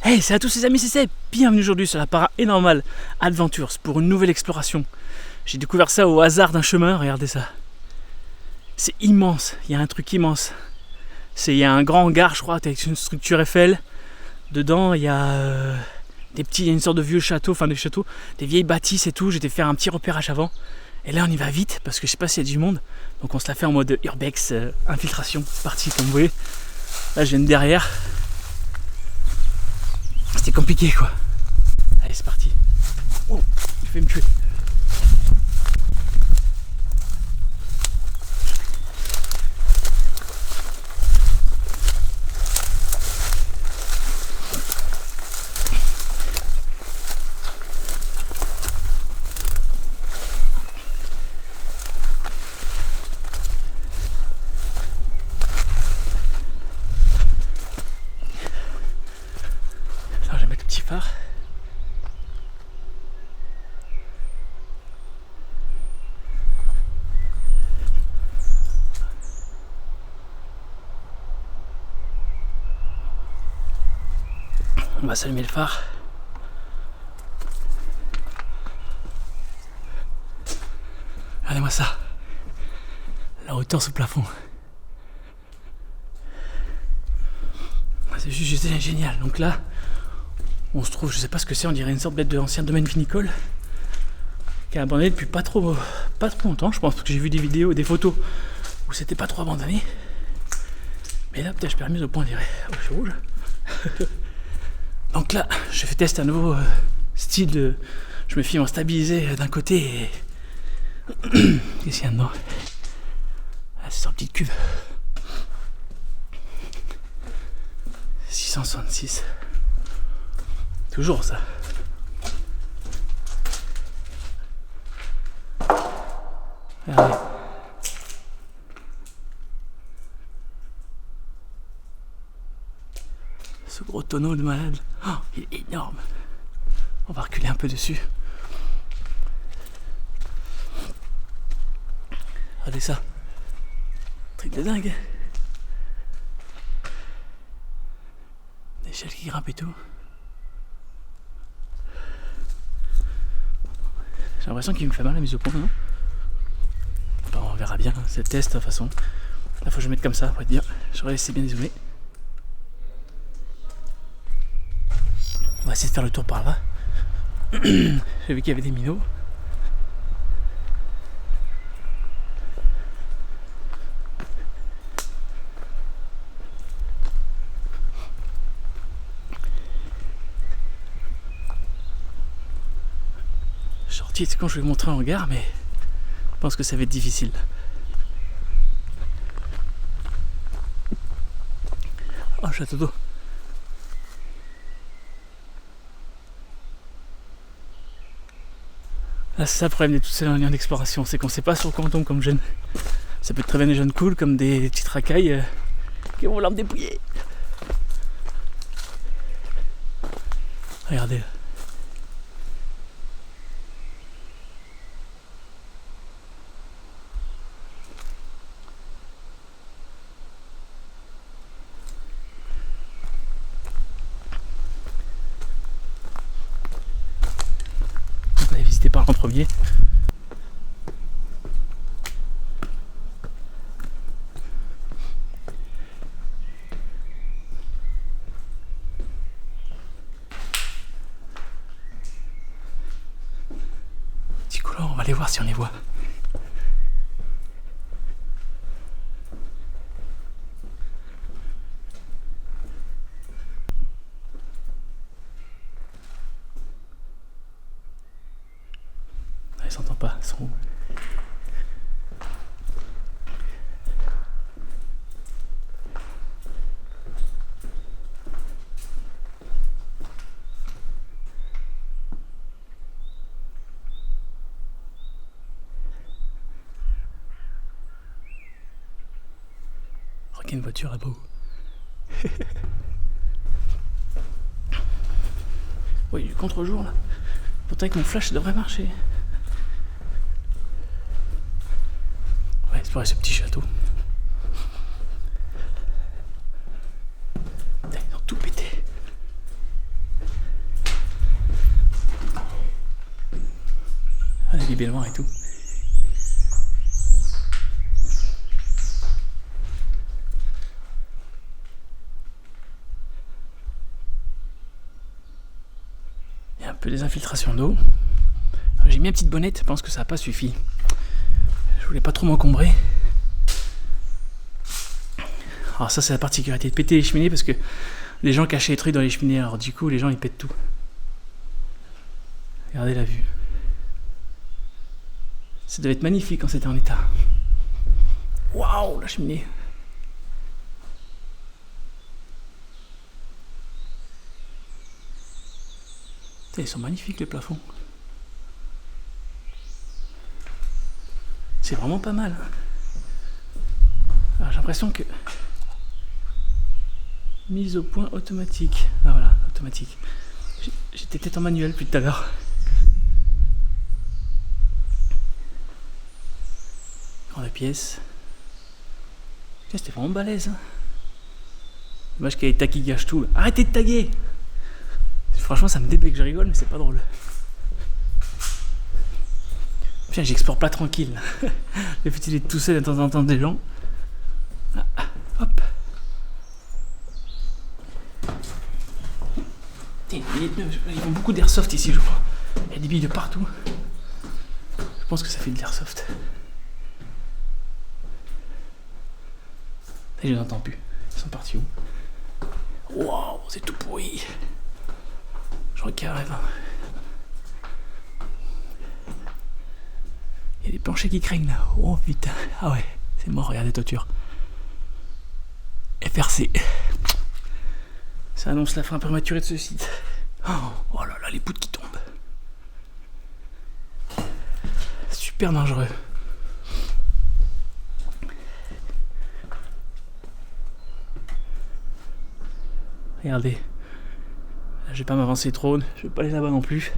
Hey, c'est à tous les amis, c'est Seb. Bienvenue aujourd'hui sur la Paranormal Adventures pour une nouvelle exploration. J'ai découvert ça au hasard d'un chemin, regardez ça. C'est immense, il y a un truc immense. Il y a un grand hangar, je crois, avec une structure Eiffel. Dedans, il y a une sorte de vieux château, des vieilles bâtisses et tout. J'étais faire un petit repérage avant. Et là, on y va vite parce que je sais pas s'il y a du monde. Donc on se la fait en mode urbex, infiltration. C'est parti, comme vous voyez. Là, je viens de derrière. C'était compliqué quoi. Allez, c'est parti. Oh, je vais me tuer. Alors, je vais mettre le petit phare. On va s'allumer le phare. Regardez-moi ça. La hauteur sous plafond. C'est juste génial. Donc là, on se trouve, je sais pas ce que c'est, on dirait une sorte de ancien domaine vinicole qui est abandonné depuis pas trop longtemps, je pense, parce que j'ai vu des vidéos et des photos où c'était pas trop abandonné. Mais là, peut-être je perds mise au point, on dirait. Oh, je suis rouge. Donc là, je fais tester un nouveau style de. Je me filme en stabilisé d'un côté et. Qu'est-ce qu'il y a dedans? Ah, c'est une petite cuve. 666. Toujours ça. Regardez. Ce gros tonneau de malade. Oh, il est énorme. On va reculer un peu dessus. Regardez ça. Truc de dingue. Des échelles qui grimpent et tout. J'ai l'impression qu'il me fait mal la mise au point, non? Enfin, on verra bien, c'est le test de toute façon. Là, faut que je mette comme ça pour te dire. J'aurais laissé bien dézoomer. On va essayer de faire le tour par là. J'ai vu qu'il y avait des minots. Sorti, c'est quand je vais vous montrer un regard, mais je pense que ça va être difficile. Oh, château d'eau. Là, c'est ça le problème de toutes ces liens d'exploration, c'est qu'on sait pas sur quoi on tombe comme jeunes. Ça peut être très bien des jeunes cool, comme des petites racailles qui vont vouloir me dépouiller. Regardez là. On va aller visiter par en premier. Petit couloir, on va aller voir si on les voit. Ils s'entendent pas, ils sont où? Regarde une voiture là-bas. Oui, du contre-jour là. Pourtant avec mon flash ça devrait marcher. Ouais, explorer ce petit château. Putain, ils ont tout pété. baignoires et tout. Il y a un peu des infiltrations d'eau. J'ai mis une petite bonnette, je pense que ça n'a pas suffi. Je voulais pas trop m'encombrer. Alors ça c'est la particularité de péter les cheminées parce que les gens cachaient les trucs dans les cheminées, alors du coup les gens ils pètent tout. Regardez la vue. Ça devait être magnifique quand c'était en état. Waouh, la cheminée. Putain, ils sont magnifiques les plafonds. C'est vraiment pas mal. Alors, j'ai l'impression que... Mise au point automatique. Ah voilà, automatique. J'étais peut-être en manuel depuis tout à l'heure. Grande pièce. C'était vraiment balèze. Hein. Dommage qu'il y ait des tags qui gâchent tout. Arrêtez de taguer! Franchement, ça me débecque, je rigole, mais c'est pas drôle. Putain, j'explore pas tranquille. Le fait il est tout seul de temps en temps des gens. Ah, hop. Putain, ils font beaucoup d'airsoft ici, je crois. Il y a des billes de partout. Je pense que ça fait de l'airsoft. Et je les entends plus. Ils sont partis où? Waouh, c'est tout pourri. Je regarde. Il y a des planchers qui craignent là. Oh putain. Ah ouais, c'est mort, regardez toiture. FRC. Ça annonce la fin prématurée de ce site. Oh là là, les poutres qui tombent. Super dangereux. Regardez. Là, je vais pas m'avancer trop. Je vais pas aller là-bas non plus.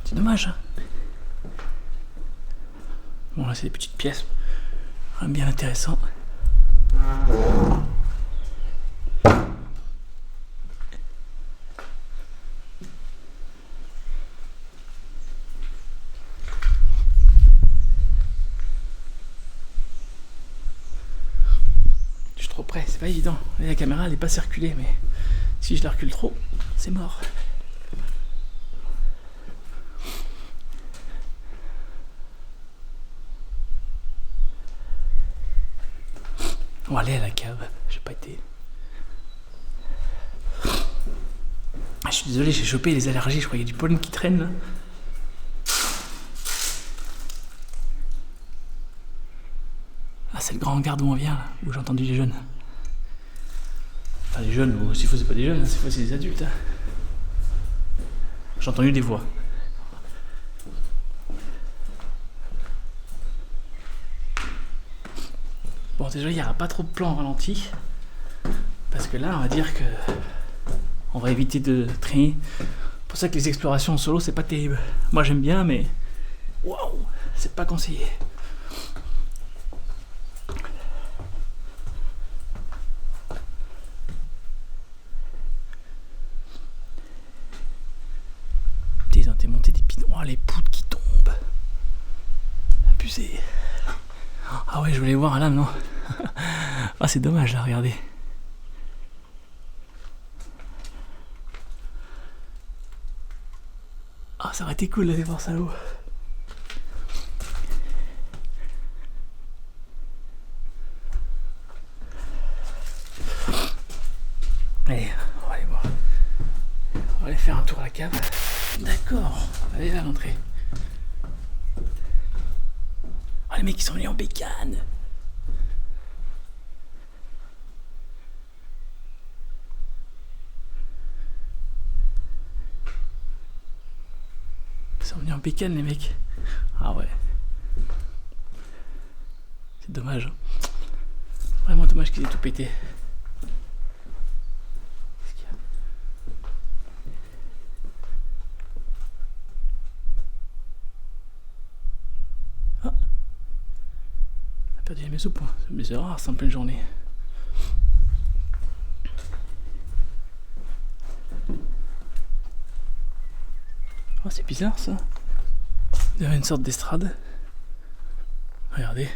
C'est dommage. Hein. Bon, là, c'est des petites pièces. Bien intéressant. Je suis trop près, c'est pas évident. La caméra, elle est pas circulée, mais si je la recule trop, c'est mort. On va aller à la cave, j'ai pas été. Je suis désolé, j'ai chopé les allergies, je crois qu'il y a du pollen qui traîne là. Ah, c'est le grand hangar d'où on vient là, où j'ai entendu les jeunes. Enfin, les jeunes, ou s'il faut, c'est pas des jeunes, s'il faut, c'est des adultes. Hein. J'ai entendu des voix. Bon, déjà, il n'y aura pas trop de plans ralenti. Parce que là, on va dire que. On va éviter de traîner. C'est pour ça que les explorations en solo, c'est pas terrible. Moi, j'aime bien, mais. Waouh, c'est pas conseillé. Putain, ils ont été montés des pins. Oh, les poutres qui tombent. Abusé. Ah ouais, je voulais voir là, non. Ah, c'est dommage, là, regardez. Ah, ça aurait été cool d'aller voir ça là-haut. Allez, on va aller voir. On va aller faire un tour à la cave. D'accord, allez à l'entrée. Oh, les mecs, ils sont venus en bécane. Ils sont venus en bécane, les mecs. Ah ouais. C'est dommage. Vraiment dommage qu'ils aient tout pété. Qu'est-ce qu'il y a ? Ah. dire mes soupes, mais c'est rare, c'est en pleine journée. Oh, c'est bizarre ça. Il y avait une sorte d'estrade. Regardez.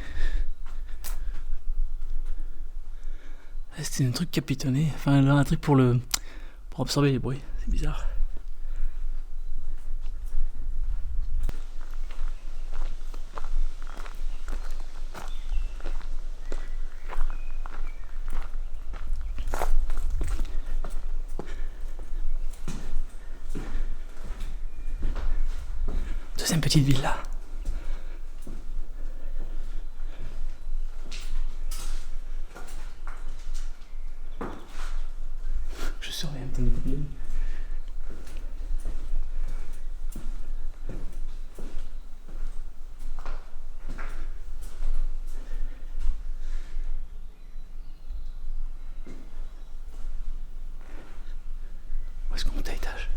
C'était un truc capitonné. Enfin, là, un truc pour absorber les bruits. C'est bizarre. Deuxième petite ville là. Je surveille un peu les problèmes. Où est-ce qu'on monte à étage?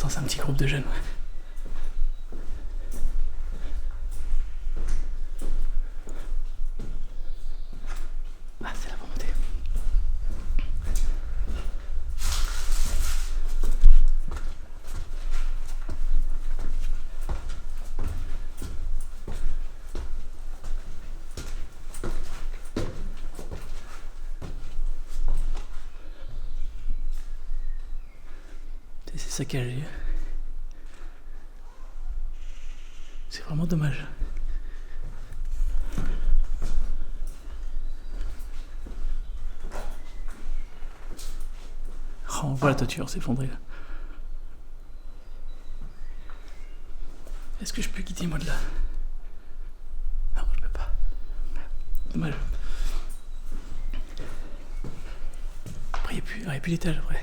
C'est un petit groupe de jeunes. Ah, c'est la volonté. C'est saccagé. C'est vraiment dommage. Oh, on voit la toiture s'effondrer là. Est-ce que je peux quitter moi de là? Non, je peux pas. Dommage. Après, il n'y a plus d'étage après.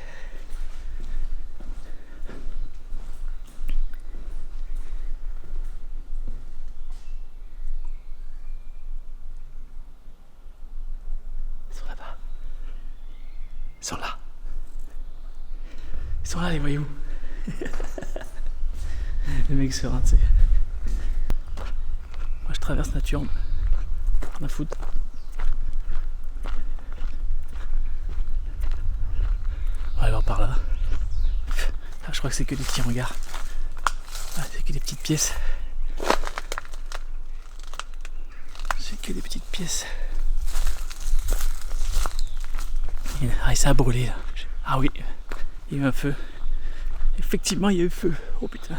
Ils sont là. Ils sont là, les voyous. Les mecs sereins, tu sais. Moi, je traverse nature. Rien à foutre. On va aller voir par là. Ah, je crois que c'est que des petits hangars. Ah, c'est que des petites pièces. C'est que des petites pièces. Ah, et ça a brûlé là. Ah oui, il y a eu un feu. Effectivement, il y a eu feu. Oh putain.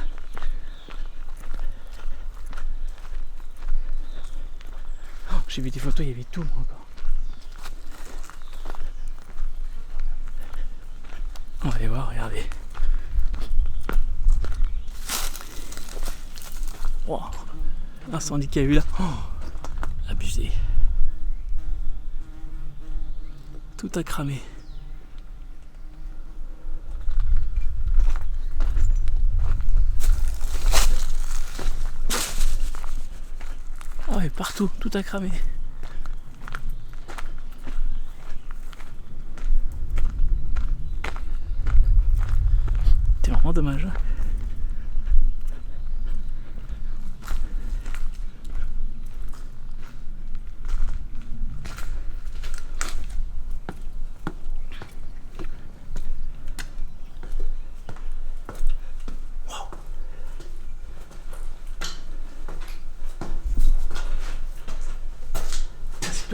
Oh, j'ai vu des photos, il y avait tout encore. On va aller voir, regardez. Wow. L'incendie qu'il y a eu là. Oh, abusé. Tout a cramé. Ah ouais, partout, tout a cramé. C'est vraiment dommage.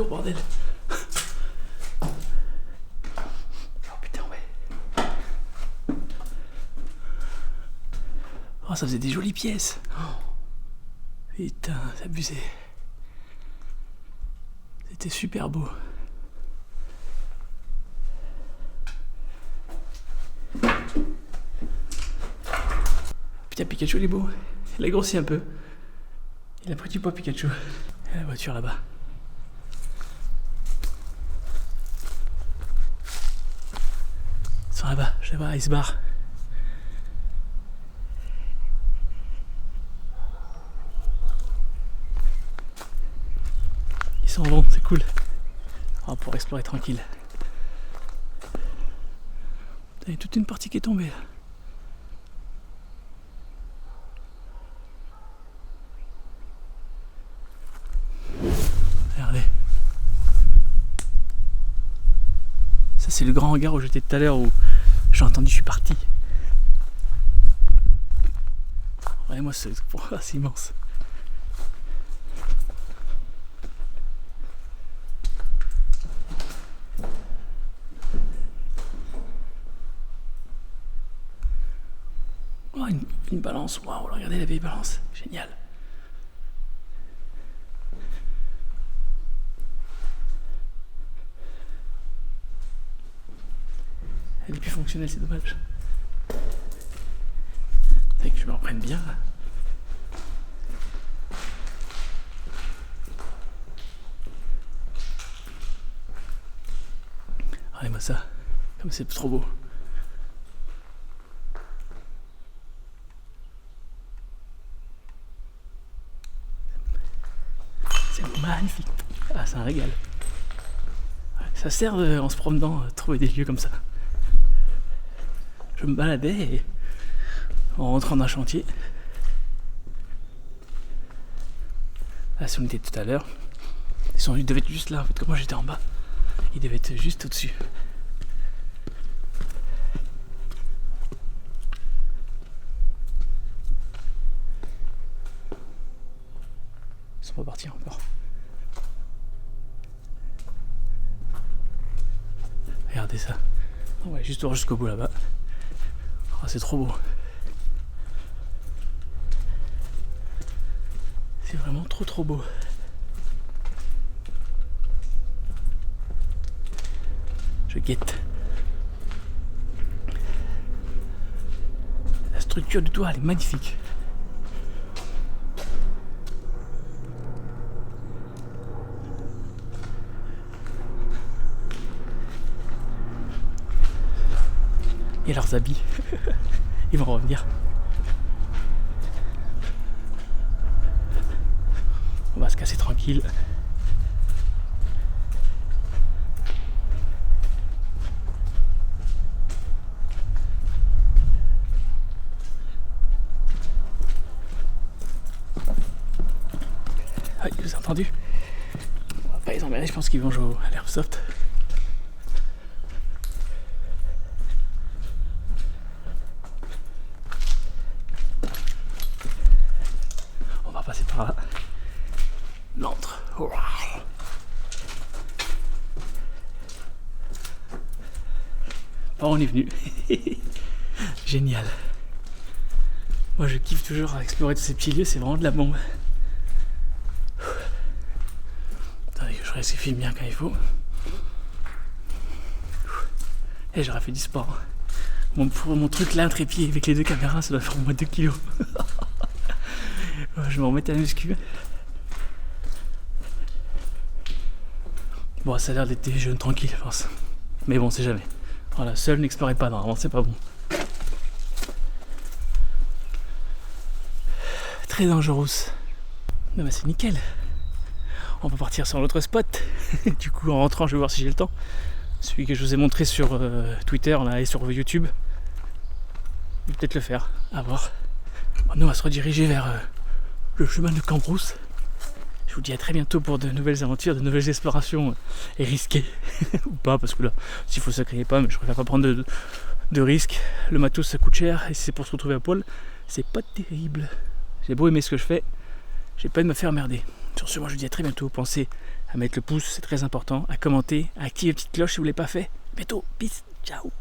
Bordel. Oh putain, ouais. Oh, ça faisait des jolies pièces. Oh, putain, c'est abusé. C'était super beau. Putain, Pikachu il est beau. Il a grossi un peu. Il a pris du poids, Pikachu. Et la voiture là-bas. Ils sont là-bas, je les vois, ils se barrent. Ils s'en vont, c'est cool. On va pouvoir explorer tranquille. Il y a toute une partie qui est tombée là. Ça c'est le grand hangar où j'étais tout à l'heure où j'ai entendu je suis parti. Ouais, moi c'est immense. Oh, une balance, waouh, regardez la vieille balance, génial. Elle est plus fonctionnelle, c'est dommage. C'est que je me reprenne bien là. Regardez-moi ça, comme c'est trop beau. C'est magnifique. Ah, c'est un régal. Ça sert en se promenant à trouver des lieux comme ça. Je me baladais et en rentrant d'un chantier. Là, si on était tout à l'heure, ils devaient être juste là. En fait, comme moi j'étais en bas, ils devaient être juste au-dessus. Ils sont pas partis encore. Regardez ça. On va juste voir jusqu'au bout là-bas. Oh, c'est trop beau. C'est vraiment trop beau. Je guette. La structure du toit, elle est magnifique. Et leurs habits, ils vont revenir. On va se casser tranquille. Ah, ils vous ont entendu? On va pas les emmerder, je pense qu'ils vont jouer à l'airsoft. On va passer par là. L'antre. Wow. Par où on est venu. Génial. Moi je kiffe toujours à explorer tous ces petits lieux, c'est vraiment de la bombe. Attendez que je reste filme bien quand il faut. Et j'aurais fait du sport. Mon truc là, un trépied avec les deux caméras, ça doit faire au moins 2 kilos. Je me remets à la muscu. Bon, ça a l'air d'être des jeunes tranquilles, je pense. Mais bon, c'est jamais. Voilà, seul n'explorez pas, normalement, c'est pas bon. Très dangereux. Mais bah, c'est nickel. On va partir sur l'autre spot. Du coup, en rentrant, je vais voir si j'ai le temps. Celui que je vous ai montré sur Twitter là, et sur YouTube. Je vais peut-être le faire, à voir. Bon, nous, on va se rediriger vers le chemin de Cambrousse. Je vous dis à très bientôt pour de nouvelles aventures, de nouvelles explorations et risquées. Ou pas, parce que là, s'il faut ça crier pas, mais je préfère pas prendre de risques. Le matos ça coûte cher et si c'est pour se retrouver à poil, c'est pas terrible. J'ai beau aimer ce que je fais, j'ai pas de me faire merder. Sur ce, moi je vous dis à très bientôt. Pensez à mettre le pouce, c'est très important, à commenter, à activer la petite cloche si vous ne l'avez pas fait. Bientôt, peace, ciao.